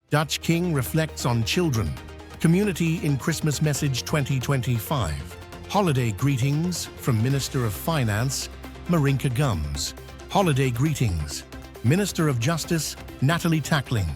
Dutch King reflects on children. Community in Christmas Message 2025. Holiday greetings from Minister of Finance, Marinka Gums. Holiday greetings. Minister of Justice, Natalie Tackling.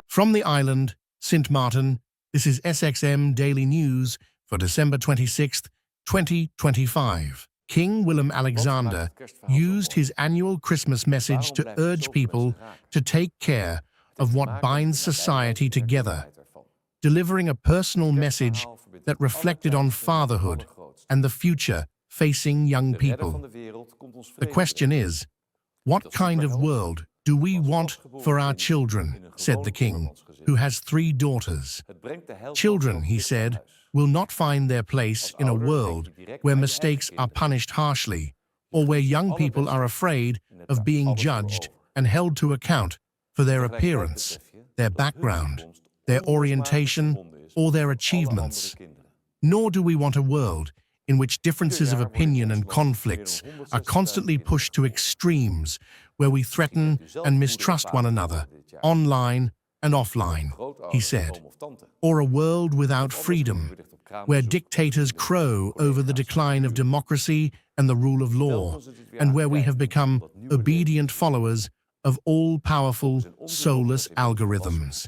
From the island, Sint Maarten, this is SXM Daily News for December 26, 2025. King Willem-Alexander used his annual Christmas message to urge people to take care of what binds society together, delivering a personal message that reflected on fatherhood and the future facing young people. The question is, what kind of world do we want for our children, said the king, who has 3 daughters. Children, he said, will not find their place in a world where mistakes are punished harshly or where young people are afraid of being judged and held to account for their appearance, their background, their orientation, or their achievements. Nor do we want a world in which differences of opinion and conflicts are constantly pushed to extremes, where we threaten and mistrust one another, online and offline, he said. Or a world without freedom, where dictators crow over the decline of democracy and the rule of law, and where we have become obedient followers of all-powerful, soulless algorithms.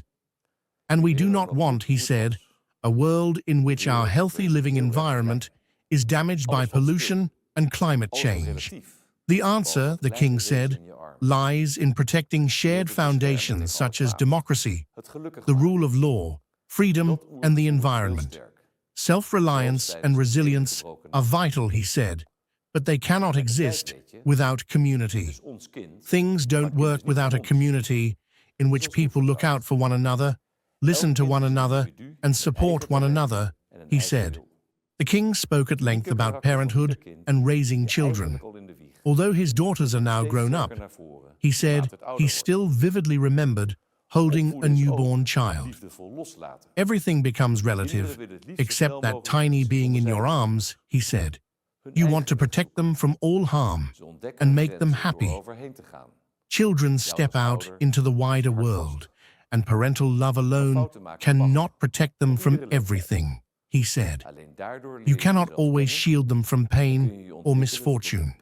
And we do not want, he said, a world in which our healthy living environment is damaged by pollution and climate change. The answer, the king said, lies in protecting shared foundations such as democracy, the rule of law, freedom, and the environment. Self-reliance and resilience are vital, he said, but they cannot exist without community. Things don't work without a community in which people look out for one another, listen to one another, and support one another, he said. The king spoke at length about parenthood and raising children. Although his daughters are now grown up, he said he still vividly remembered holding a newborn child. Everything becomes relative, except that tiny being in your arms, he said. You want to protect them from all harm and make them happy. Children step out into the wider world, and parental love alone cannot protect them from everything, he said. You cannot always shield them from pain or misfortune.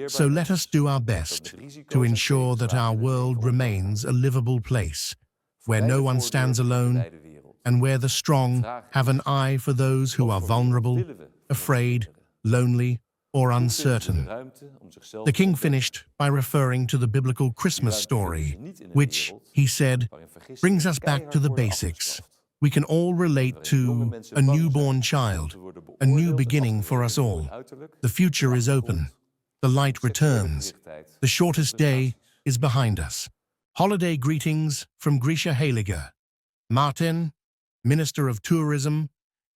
So let us do our best to ensure that our world remains a livable place, where no one stands alone, and where the strong have an eye for those who are vulnerable, afraid, lonely, or uncertain. The king finished by referring to the biblical Christmas story, which, he said, brings us back to the basics. We can all relate to a newborn child, a new beginning for us all. The future is open. The light returns. The shortest day is behind us. Holiday greetings from Grisha Heilige, Maarten, Minister of Tourism,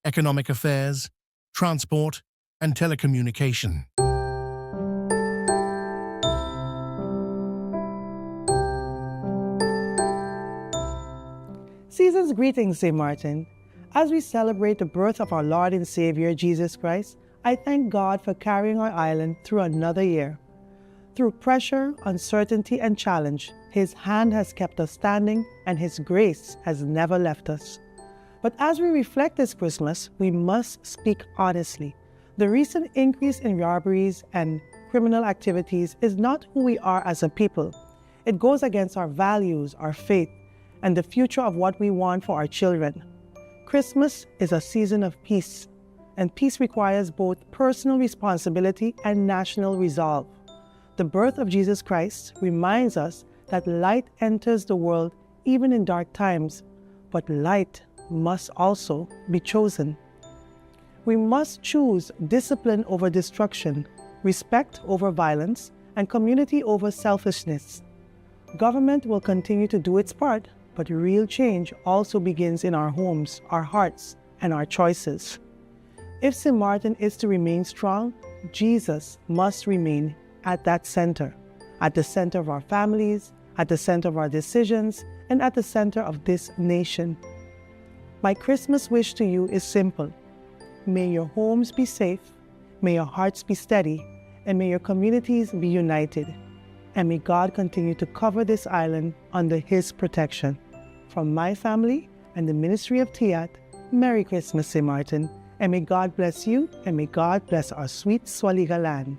Economic Affairs, Transport, and Telecommunication. Season's greetings, St. Martin. As we celebrate the birth of our Lord and Savior, Jesus Christ, I thank God for carrying our island through another year. Through pressure, uncertainty, and challenge, His hand has kept us standing, and His grace has never left us. But as we reflect this Christmas, we must speak honestly. The recent increase in robberies and criminal activities is not who we are as a people. It goes against our values, our faith, and the future of what we want for our children. Christmas is a season of peace, and peace requires both personal responsibility and national resolve. The birth of Jesus Christ reminds us that light enters the world even in dark times, but light must also be chosen. We must choose discipline over destruction, respect over violence, and community over selfishness. Government will continue to do its part, but real change also begins in our homes, our hearts, and our choices. If St. Martin is to remain strong, Jesus must remain at that center, at the center of our families, at the center of our decisions, and at the center of this nation. My Christmas wish to you is simple. May your homes be safe, may your hearts be steady, and may your communities be united. And may God continue to cover this island under His protection. From my family and the Ministry of Tiat, Merry Christmas, St. Martin, and may God bless you, and may God bless our sweet Swaliga land.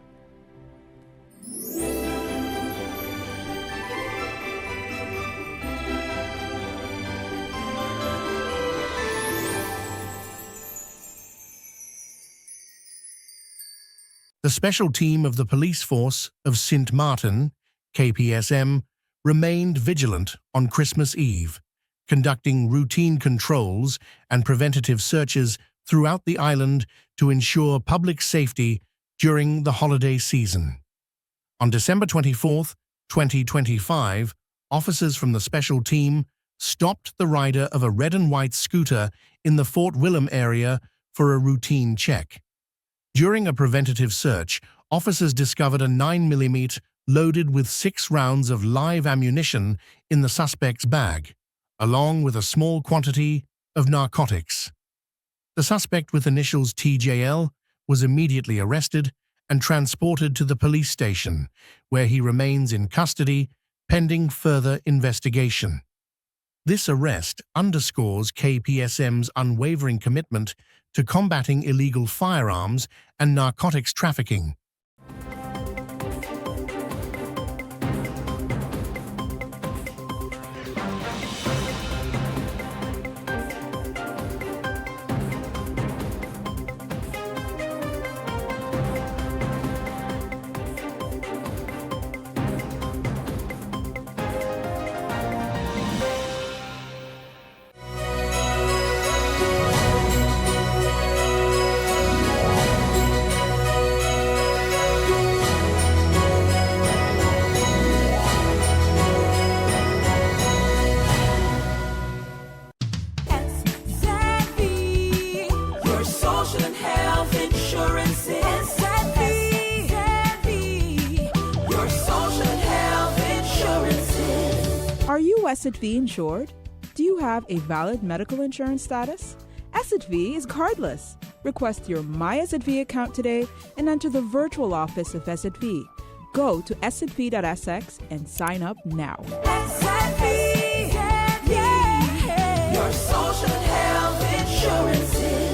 The special team of the police force of St. Martin, KPSM, remained vigilant on Christmas Eve, conducting routine controls and preventative searches throughout the island to ensure public safety during the holiday season. On December 24, 2025, officers from the special team stopped the rider of a red and white scooter in the Fort William area for a routine check. During a preventative search, officers discovered a 9mm loaded with 6 rounds of live ammunition in the suspect's bag, along with a small quantity of narcotics. The suspect with initials TJL was immediately arrested and transported to the police station, where he remains in custody pending further investigation. This arrest underscores KPSM's unwavering commitment to combating illegal firearms and narcotics trafficking. Are you SXM insured? Do you have a valid medical insurance status? SXM is cardless. Request your My SXM account today and enter the virtual office of SXM. Go to sxv.sx and sign up now. SXM, yeah. Your social and health insurances.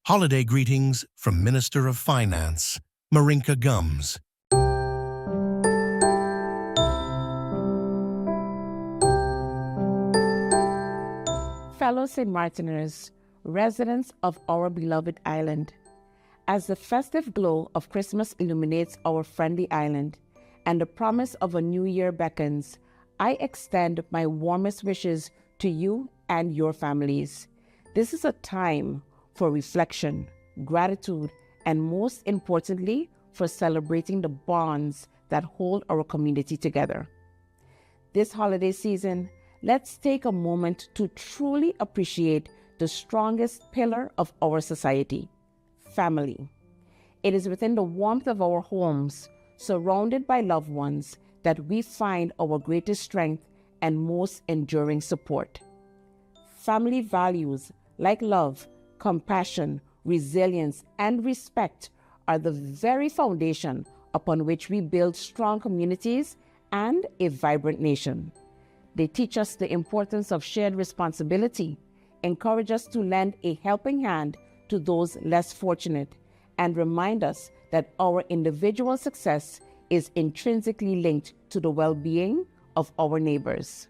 Holiday greetings from Minister of Finance, Marinka Gums. Fellow St. Martiners, residents of our beloved island, as the festive glow of Christmas illuminates our friendly island and the promise of a new year beckons, I extend my warmest wishes to you and your families. This is a time for reflection, gratitude, and most importantly, for celebrating the bonds that hold our community together. This holiday season, let's take a moment to truly appreciate the strongest pillar of our society, family. It is within the warmth of our homes, surrounded by loved ones, that we find our greatest strength and most enduring support. Family values like love, compassion, resilience, and respect are the very foundation upon which we build strong communities and a vibrant nation. They teach us the importance of shared responsibility, encourage us to lend a helping hand to those less fortunate, and remind us that our individual success is intrinsically linked to the well-being of our neighbors.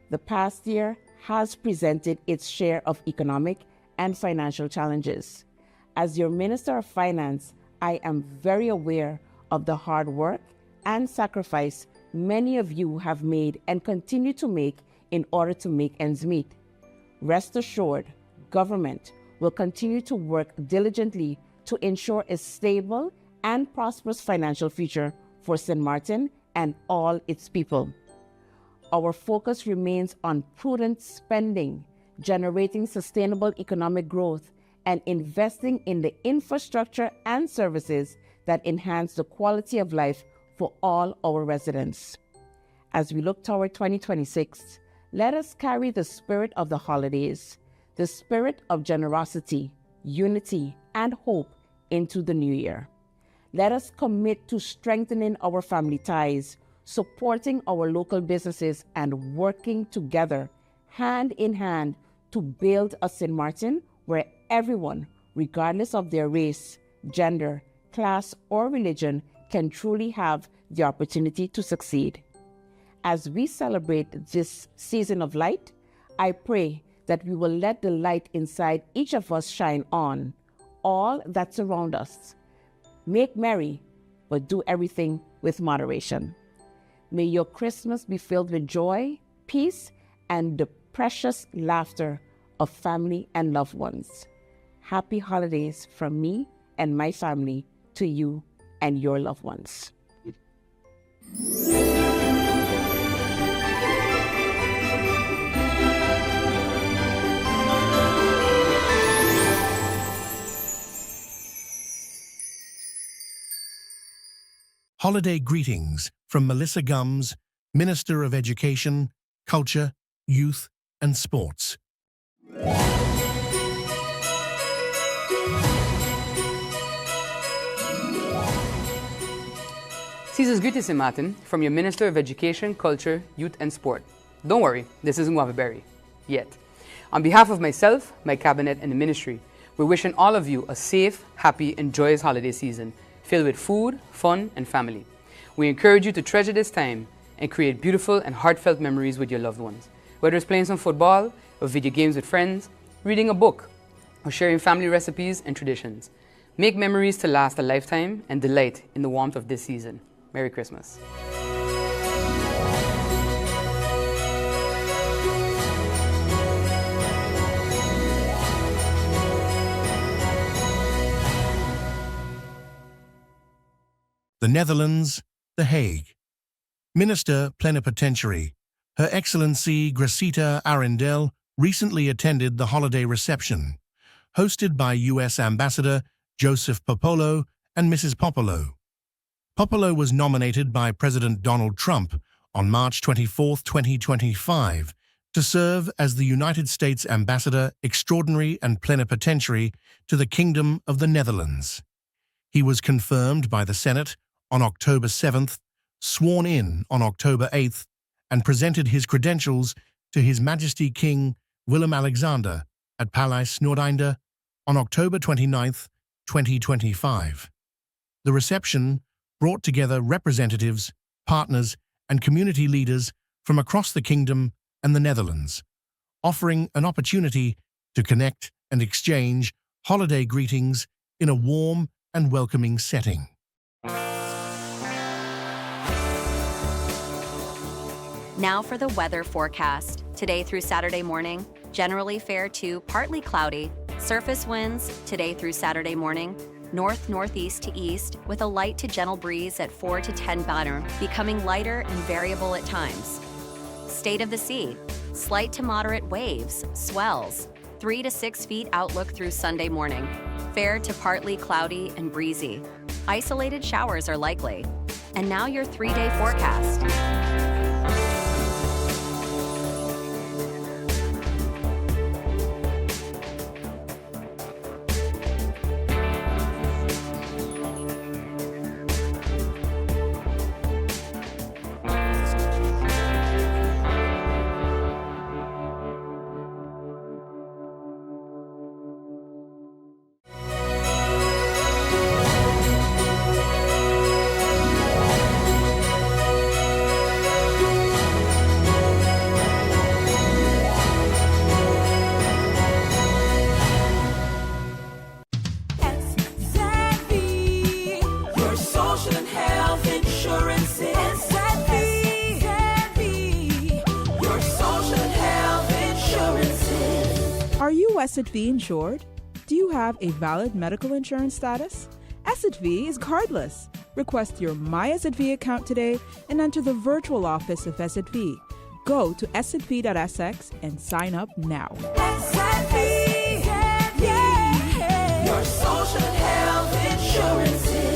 The past year has presented its share of economic and financial challenges. As your Minister of Finance, I am very aware of the hard work and sacrifice many of you have made and continue to make in order to make ends meet. Rest assured, government will continue to work diligently to ensure a stable and prosperous financial future for St. Martin and all its people. Our focus remains on prudent spending, generating sustainable economic growth, and investing in the infrastructure and services that enhance the quality of life for all our residents. As we look toward 2026, let us carry the spirit of the holidays, the spirit of generosity, unity, and hope into the new year. Let us commit to strengthening our family ties, supporting our local businesses, and working together, hand in hand, to build a St. Martin where everyone, regardless of their race, gender, class, or religion, can truly have the opportunity to succeed. As we celebrate this season of light, I pray that we will let the light inside each of us shine on all that surround us. Make merry, but do everything with moderation. May your Christmas be filled with joy, peace, and the precious laughter of family and loved ones. Happy holidays from me and my family to you and your loved ones. Holiday greetings from Melissa Gums, Minister of Education, Culture, Youth and Sports. Caesar's greetings, St. Martin, from your Minister of Education, Culture, Youth and Sport. Don't worry, this isn't Guava Berry. Yet. On behalf of myself, my cabinet and the ministry, we're wishing all of you a safe, happy and joyous holiday season filled with food, fun and family. We encourage you to treasure this time and create beautiful and heartfelt memories with your loved ones. Whether it's playing some football or video games with friends, reading a book, or sharing family recipes and traditions. Make memories to last a lifetime and delight in the warmth of this season. Merry Christmas. The Netherlands, The Hague. Minister Plenipotentiary, Her Excellency Gracita Arendel, recently attended the holiday reception, hosted by U.S. Ambassador Joseph Popolo and Mrs. Popolo. Popolo was nominated by President Donald Trump on March 24, 2025, to serve as the United States Ambassador Extraordinary and Plenipotentiary to the Kingdom of the Netherlands. He was confirmed by the Senate on October 7th, sworn in on October 8th, and presented his credentials to His Majesty King Willem-Alexander at Paleis Noordeinde on October 29th, 2025. The reception brought together representatives, partners, and community leaders from across the Kingdom and the Netherlands, offering an opportunity to connect and exchange holiday greetings in a warm and welcoming setting. Now for the weather forecast. Today through Saturday morning, generally fair to partly cloudy. Surface winds today through Saturday morning, north-northeast to east with a light to gentle breeze at 4 to 10 bar, becoming lighter and variable at times. State of the sea, slight to moderate waves, swells, 3 to 6 feet outlook through Sunday morning. Fair to partly cloudy and breezy. Isolated showers are likely. And now your 3-day forecast. SXV insured? Do you have a valid medical insurance status? SXV is cardless. Request your My SXV account today and enter the virtual office of SXV. Go to sxv.sx and sign up now. SXV, yeah. Your social and health insurances.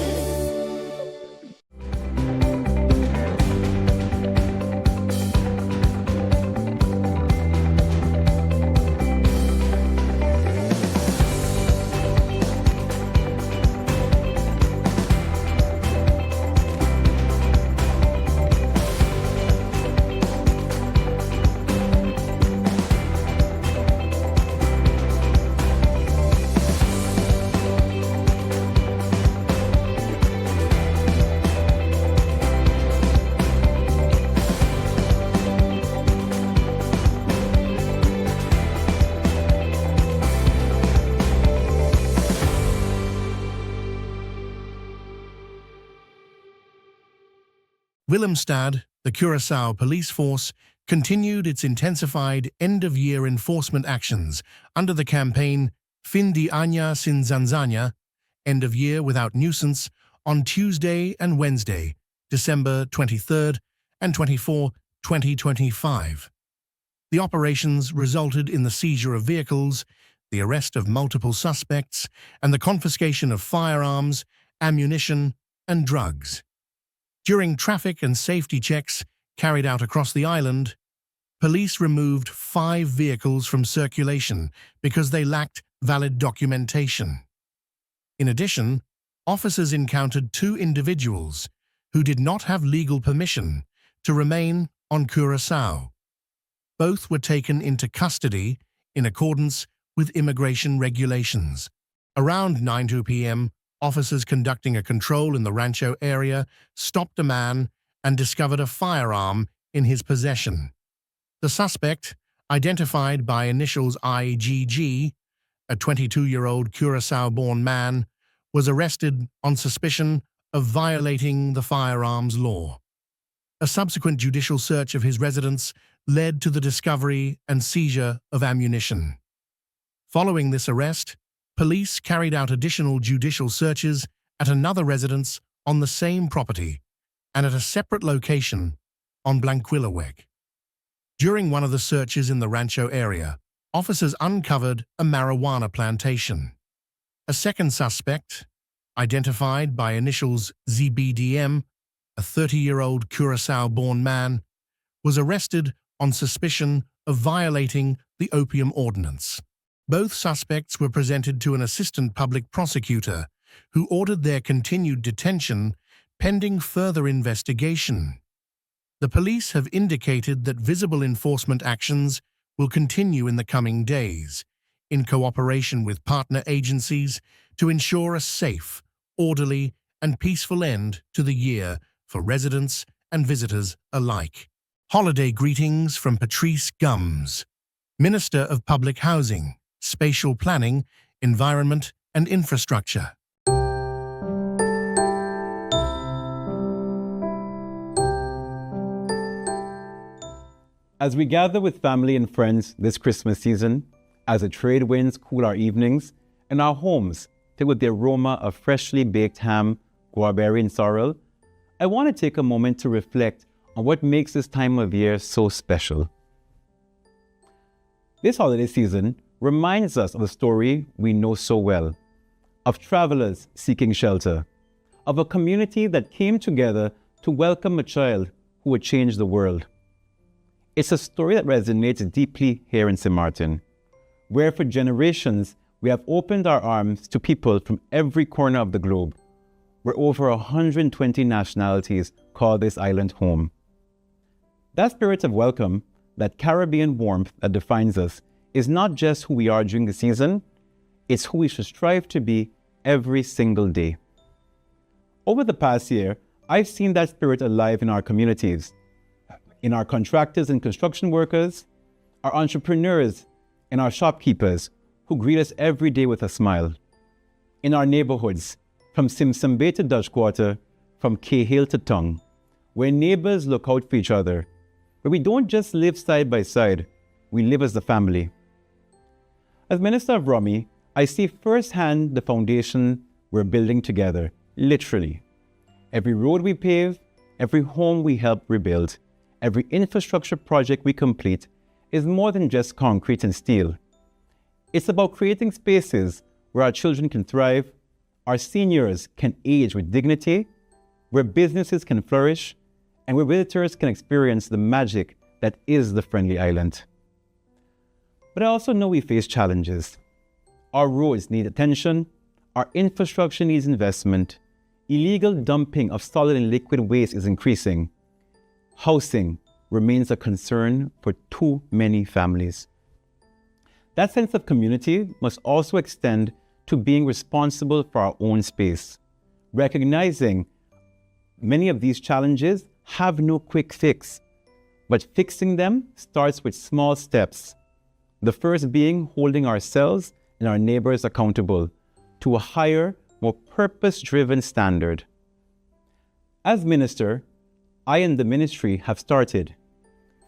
Willemstad, the Curaçao police force, continued its intensified end-of-year enforcement actions under the campaign Fin de Año sin Zanzanha, End of Year Without Nuisance, on Tuesday and Wednesday, December 23rd and 24, 2025. The operations resulted in the seizure of vehicles, the arrest of multiple suspects, and the confiscation of firearms, ammunition, and drugs. During traffic and safety checks carried out across the island, police removed 5 vehicles from circulation because they lacked valid documentation. In addition, officers encountered 2 individuals who did not have legal permission to remain on Curaçao. Both were taken into custody in accordance with immigration regulations. Around 9:02 p.m., officers conducting a control in the Rancho area stopped a man and discovered a firearm in his possession. The suspect, identified by initials IGG, a 22-year-old Curaçao-born man, was arrested on suspicion of violating the firearms law. A subsequent judicial search of his residence led to the discovery and seizure of ammunition. Following this arrest, police carried out additional judicial searches at another residence on the same property and at a separate location on Blanquillaweg. During one of the searches in the Rancho area, officers uncovered a marijuana plantation. A second suspect, identified by initials ZBDM, a 30-year-old Curaçao-born man, was arrested on suspicion of violating the opium ordinance. Both suspects were presented to an assistant public prosecutor, who ordered their continued detention pending further investigation. The police have indicated that visible enforcement actions will continue in the coming days, in cooperation with partner agencies, to ensure a safe, orderly, and peaceful end to the year for residents and visitors alike. Holiday greetings from Patrice Gums, Minister of Public Housing, Spatial Planning, Environment and Infrastructure. As we gather with family and friends this Christmas season, as the trade winds cool our evenings, and our homes filled with the aroma of freshly baked ham, guarberry and sorrel, I want to take a moment to reflect on what makes this time of year so special. This holiday season reminds us of a story we know so well, of travelers seeking shelter, of a community that came together to welcome a child who would change the world. It's a story that resonates deeply here in St. Martin, where for generations we have opened our arms to people from every corner of the globe, where over 120 nationalities call this island home. That spirit of welcome, that Caribbean warmth that defines us, is not just who we are during the season, it's who we should strive to be every single day. Over the past year, I've seen that spirit alive in our communities, in our contractors and construction workers, our entrepreneurs, and our shopkeepers who greet us every day with a smile. In our neighborhoods, from Simpson Bay to Dutch Quarter, from Cahill to Tongue, where neighbors look out for each other, where we don't just live side by side, we live as a family. As Minister of Rummy, I see firsthand the foundation we're building together, literally. Every road we pave, every home we help rebuild, every infrastructure project we complete is more than just concrete and steel. It's about creating spaces where our children can thrive, our seniors can age with dignity, where businesses can flourish, and where visitors can experience the magic that is the Friendly Island. But I also know we face challenges. Our roads need attention, our infrastructure needs investment, illegal dumping of solid and liquid waste is increasing. Housing remains a concern for too many families. That sense of community must also extend to being responsible for our own space, recognizing many of these challenges have no quick fix, but fixing them starts with small steps. The first being holding ourselves and our neighbors accountable to a higher, more purpose-driven standard. As minister, I and the ministry have started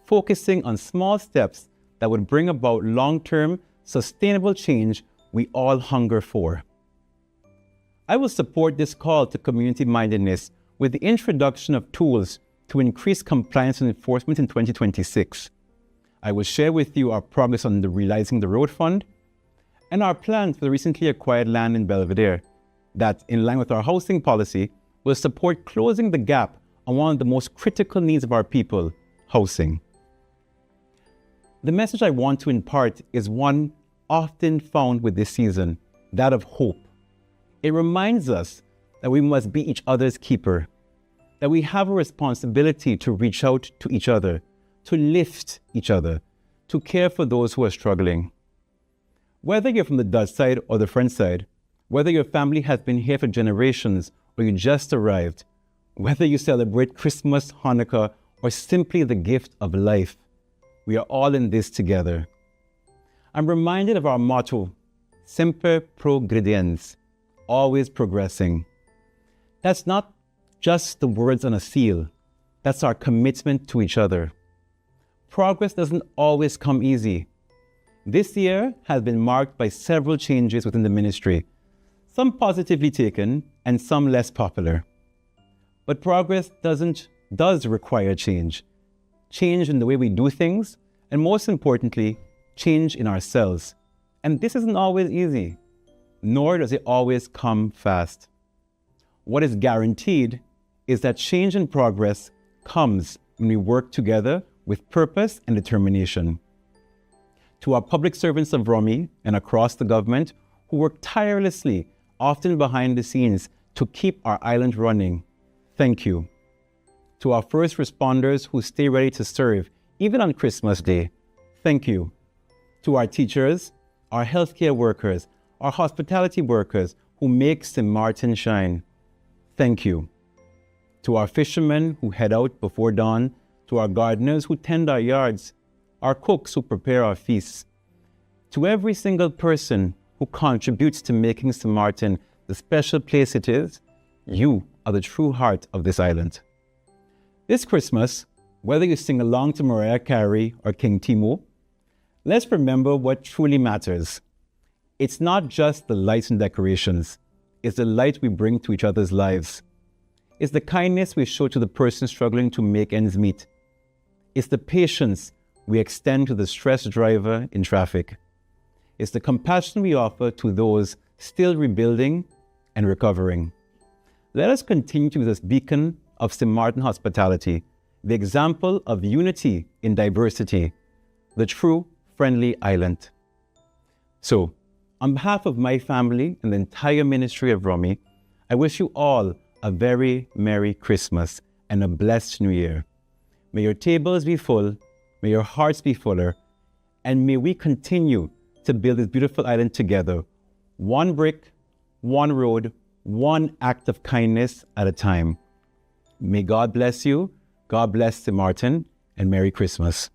focusing on small steps that would bring about long-term, sustainable change we all hunger for. I will support this call to community-mindedness with the introduction of tools to increase compliance and enforcement in 2026. I will share with you our progress on the Realizing the Road Fund and our plans for the recently acquired land in Belvedere that, in line with our housing policy, will support closing the gap on one of the most critical needs of our people, housing. The message I want to impart is one often found with this season, that of hope. It reminds us that we must be each other's keeper, that we have a responsibility to reach out to each other, to lift each other, to care for those who are struggling. Whether you're from the Dutch side or the French side, whether your family has been here for generations or you just arrived, whether you celebrate Christmas, Hanukkah, or simply the gift of life, we are all in this together. I'm reminded of our motto, Semper Progrediens, always progressing. That's not just the words on a seal. That's our commitment to each other. Progress doesn't always come easy. This year has been marked by several changes within the ministry, some positively taken and some less popular. But progress does require change. Change in the way we do things, and most importantly, change in ourselves. And this isn't always easy, nor does it always come fast. What is guaranteed is that change and progress comes when we work together with purpose and determination. To our public servants of Rummy and across the government who work tirelessly, often behind the scenes, to keep our island running, thank you. To our first responders who stay ready to serve, even on Christmas Day, thank you. To our teachers, our healthcare workers, our hospitality workers who make St. Martin shine, thank you. To our fishermen who head out before dawn, to our gardeners who tend our yards, our cooks who prepare our feasts, to every single person who contributes to making St. Martin the special place it is, you are the true heart of this island. This Christmas, whether you sing along to Mariah Carey or King Timo, let's remember what truly matters. It's not just the lights and decorations. It's the light we bring to each other's lives. It's the kindness we show to the person struggling to make ends meet. It's the patience we extend to the stressed driver in traffic. It's the compassion we offer to those still rebuilding and recovering. Let us continue to be this beacon of St. Martin hospitality, the example of unity in diversity, the true friendly island. So, on behalf of my family and the entire ministry of Rummy, I wish you all a very Merry Christmas and a blessed New Year. May your tables be full, may your hearts be fuller, and may we continue to build this beautiful island together, one brick, one road, one act of kindness at a time. May God bless you, God bless St. Martin, and Merry Christmas.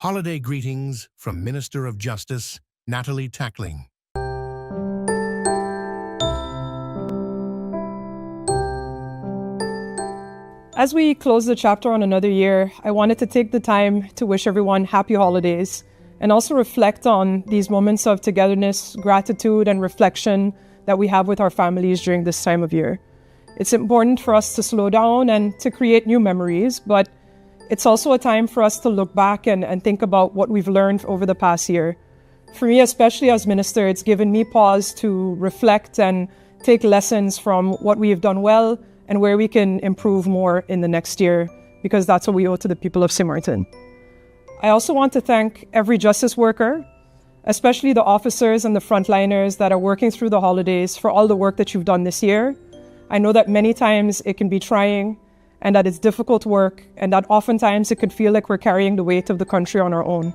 Holiday greetings from Minister of Justice, Natalie Tackling. As we close the chapter on another year, I wanted to take the time to wish everyone happy holidays and also reflect on these moments of togetherness, gratitude, and reflection that we have with our families during this time of year. It's important for us to slow down and to create new memories, but it's also a time for us to look back and think about what we've learned over the past year. For me, especially as minister, it's given me pause to reflect and take lessons from what we have done well and where we can improve more in the next year, because that's what we owe to the people of St. Martin. I also want to thank every justice worker, especially the officers and the frontliners that are working through the holidays, for all the work that you've done this year. I know that many times it can be trying and that it's difficult work and that oftentimes it could feel like we're carrying the weight of the country on our own.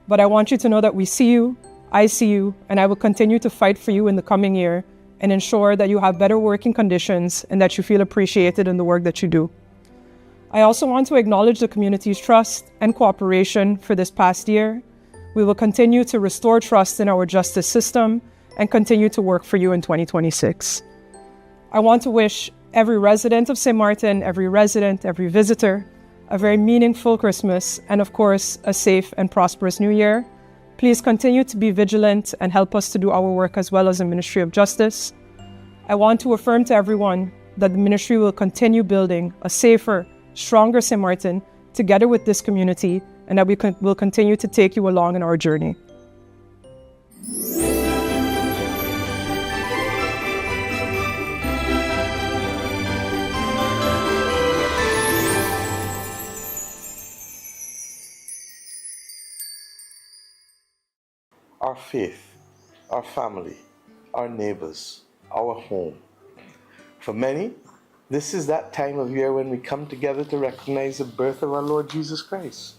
But I want you to know that we see you, I see you, and I will continue to fight for you in the coming year and ensure that you have better working conditions and that you feel appreciated in the work that you do. I also want to acknowledge the community's trust and cooperation for this past year. We will continue to restore trust in our justice system and continue to work for you in 2026. I want to wish every resident of St. Martin, every resident, every visitor, a very meaningful Christmas and, of course, a safe and prosperous New Year. Please continue to be vigilant and help us to do our work as well as the Ministry of Justice. I want to affirm to everyone that the ministry will continue building a safer, stronger St. Martin together with this community, and that we will continue to take you along in our journey. Our faith, our family, our neighbors, our home. For many, this is that time of year when we come together to recognize the birth of our Lord Jesus Christ.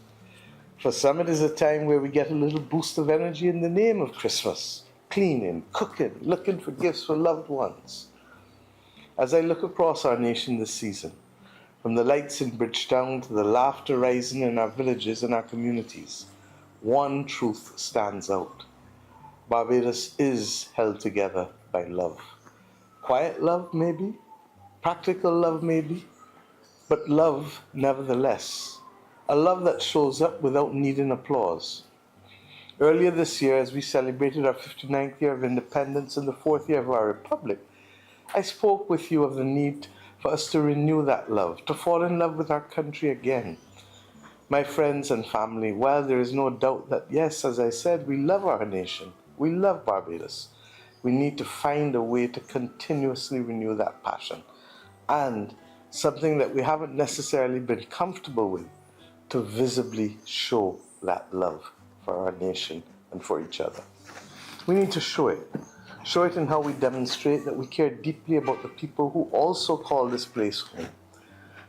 For some, it is a time where we get a little boost of energy in the name of Christmas, cleaning, cooking, looking for gifts for loved ones. As I look across our nation this season, from the lights in Bridgetown to the laughter rising in our villages and our communities, one truth stands out. Barbados is held together by love. Quiet love, maybe. Practical love, maybe. But love, nevertheless. A love that shows up without needing applause. Earlier this year, as we celebrated our 59th year of independence and the 4th year of our republic, I spoke with you of the need for us to renew that love, to fall in love with our country again. My friends and family, while there is no doubt that, yes, as I said, we love our nation, we love Barbados, we need to find a way to continuously renew that passion, and something that we haven't necessarily been comfortable with, to visibly show that love for our nation and for each other. We need to show it. Show it in how we demonstrate that we care deeply about the people who also call this place home.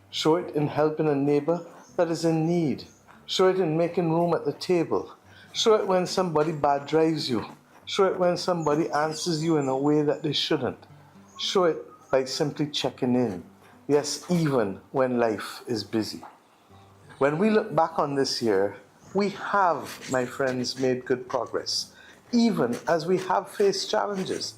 Show it in helping a neighbor that is in need. Show it in making room at the table. Show it when somebody bad drives you. Show it when somebody answers you in a way that they shouldn't. Show it by simply checking in. Yes, even when life is busy. When we look back on this year, we have, my friends, made good progress, even as we have faced challenges.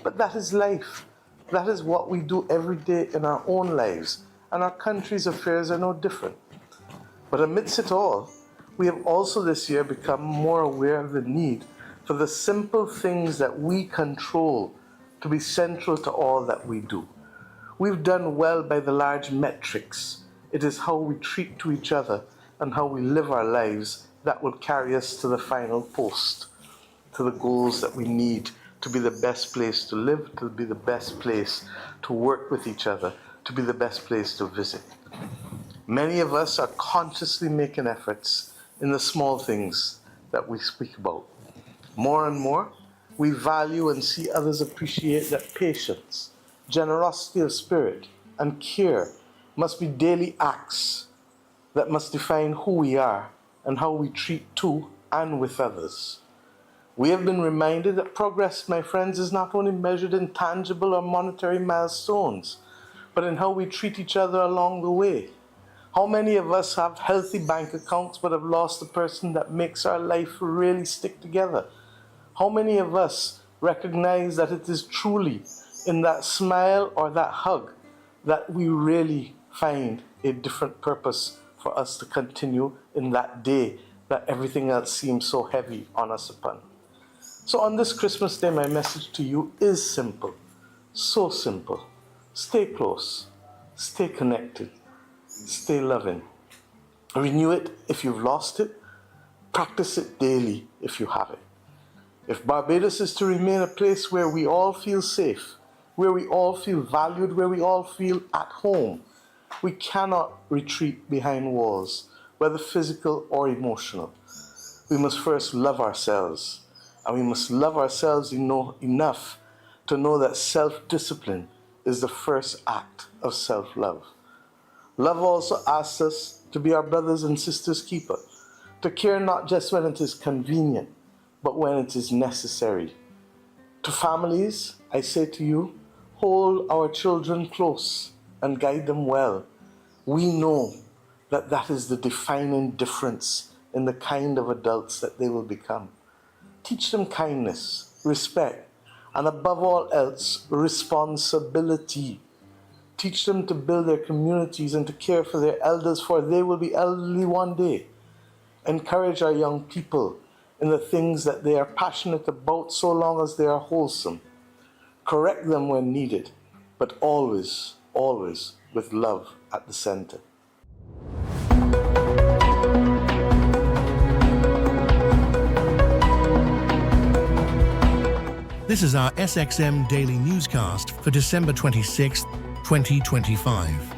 But that is life. That is what we do every day in our own lives, and our country's affairs are no different. But amidst it all, we have also this year become more aware of the need for the simple things that we control to be central to all that we do. We've done well by the large metrics. It is how we treat to each other and how we live our lives that will carry us to the final post, to the goals that we need to be the best place to live, to be the best place to work with each other, to be the best place to visit. Many of us are consciously making efforts in the small things that we speak about. More and more, we value and see others appreciate that patience, generosity of spirit, and care must be daily acts that must define who we are and how we treat to and with others. We have been reminded that progress, my friends, is not only measured in tangible or monetary milestones, but in how we treat each other along the way. How many of us have healthy bank accounts but have lost the person that makes our life really stick together? How many of us recognize that it is truly in that smile or that hug that we really find a different purpose for us to continue in that day that everything else seems so heavy on us upon. So on this Christmas Day, my message to you is simple, so simple. Stay close, stay connected, stay loving. Renew it if you've lost it, practice it daily if you have it. If Barbados is to remain a place where we all feel safe, where we all feel valued, where we all feel at home, we cannot retreat behind walls, whether physical or emotional. We must first love ourselves, and we must love ourselves enough to know that self-discipline is the first act of self-love. Love also asks us to be our brothers and sisters' keeper, to care not just when it is convenient, but when it is necessary. To families, I say to you, hold our children close and guide them well. We know that that is the defining difference in the kind of adults that they will become. Teach them kindness, respect, and above all else, responsibility. Teach them to build their communities and to care for their elders, for they will be elderly one day. Encourage our young people in the things that they are passionate about so long as they are wholesome. Correct them when needed, but always, always with love at the center. This is our SXM Daily Newscast for December 26, 2025.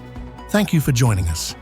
Thank you for joining us.